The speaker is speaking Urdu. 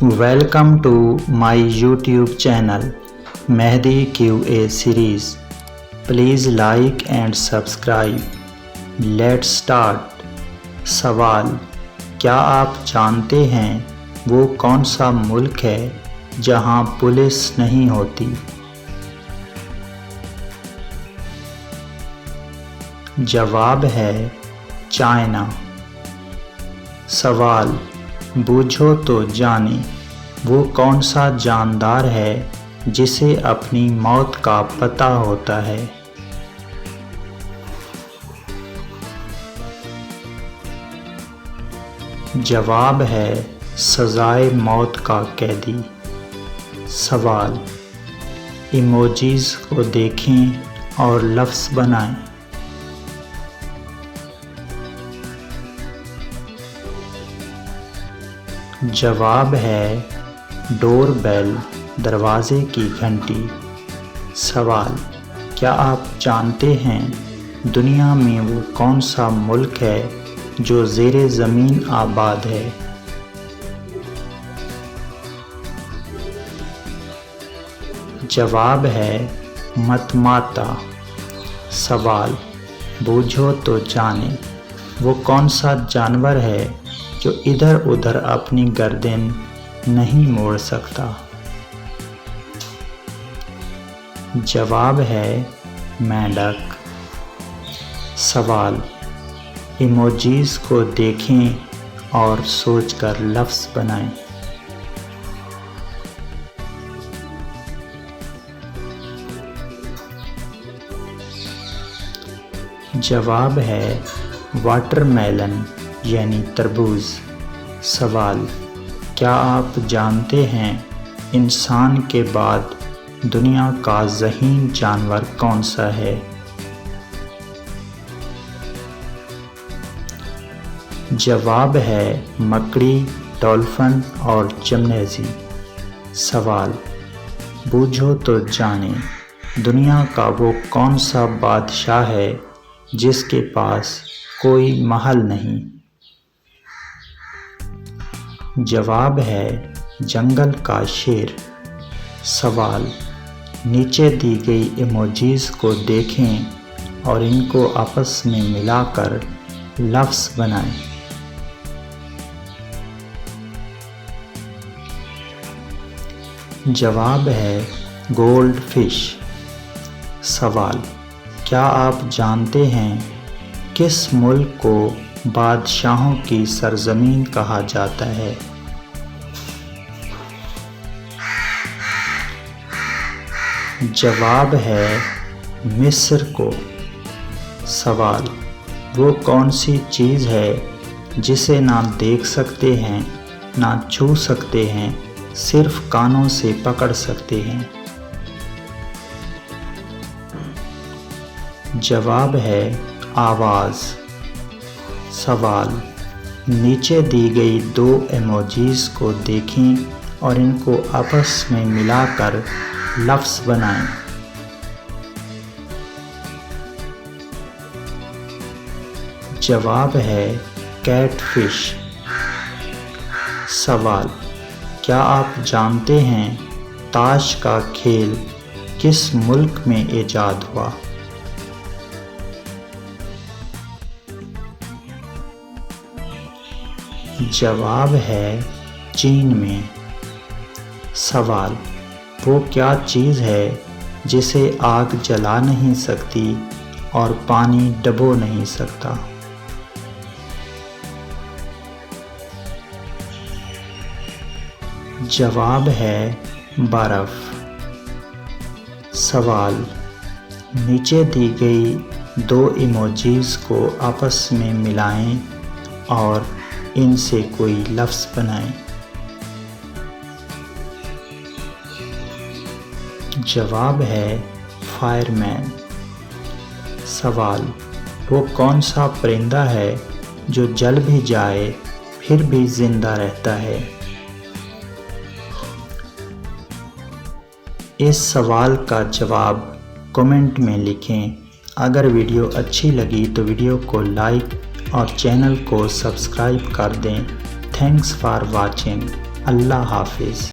Welcome to my YouTube channel Mehdi QA series. Please like and subscribe. Let's start. سوال: کیا آپ جانتے ہیں وہ کون سا ملک ہے جہاں پولیس نہیں ہوتی؟ جواب ہے چائنا۔ سوال: بوجھو تو جانے وہ کون سا جاندار ہے جسے اپنی موت کا پتہ ہوتا ہے؟ جواب ہے سزائے موت کا قیدی۔ سوال: ایموجیز کو دیکھیں اور لفظ بنائیں۔ جواب ہے ڈور بیل، دروازے کی گھنٹی۔ سوال: کیا آپ جانتے ہیں دنیا میں وہ کون سا ملک ہے جو زیر زمین آباد ہے؟ جواب ہے متماتا۔ سوال: بوجھو تو جانے وہ کون سا جانور ہے جو ادھر ادھر اپنی گردن نہیں موڑ سکتا؟ جواب ہے مینڈک۔ سوال: ایموجیز کو دیکھیں اور سوچ کر لفظ بنائیں۔ جواب ہے واٹر میلن یعنی تربوز۔ سوال: کیا آپ جانتے ہیں انسان کے بعد دنیا کا ذہین جانور کون سا ہے؟ جواب ہے مکڑی، ڈولفن اور چمپینزی۔ سوال: بوجھو تو جانے دنیا کا وہ کون سا بادشاہ ہے جس کے پاس کوئی محل نہیں؟ جواب ہے جنگل کا شیر۔ سوال: نیچے دی گئی ایموجیز کو دیکھیں اور ان کو آپس میں ملا کر لفظ بنائیں۔ جواب ہے گولڈ فش۔ سوال: کیا آپ جانتے ہیں کس ملک کو بادشاہوں کی سرزمین کہا جاتا ہے؟ جواب ہے مصر کو۔ سوال: وہ کون سی چیز ہے جسے نہ دیکھ سکتے ہیں نہ چھو سکتے ہیں، صرف کانوں سے پکڑ سکتے ہیں؟ جواب ہے آواز۔ سوال: نیچے دی گئی دو ایموجیز کو دیکھیں اور ان کو آپس میں ملا کر لفظ بنائیں۔ جواب ہے کیٹ فش۔ سوال: کیا آپ جانتے ہیں تاش کا کھیل کس ملک میں ایجاد ہوا؟ جواب ہے چین میں۔ سوال: وہ کیا چیز ہے جسے آگ جلا نہیں سکتی اور پانی ڈبو نہیں سکتا؟ جواب ہے برف۔ سوال: نیچے دی گئی دو ایموجیز کو آپس میں ملائیں اور ان سے کوئی لفظ بنائیں۔ جواب ہے فائر مین۔ سوال: وہ کون سا پرندہ ہے جو جل بھی جائے پھر بھی زندہ رہتا ہے؟ اس سوال کا جواب کمنٹ میں لکھیں۔ اگر ویڈیو اچھی لگی تو ویڈیو کو لائک اور چینل کو سبسکرائب کر دیں۔ Thanks for watching. اللہ حافظ.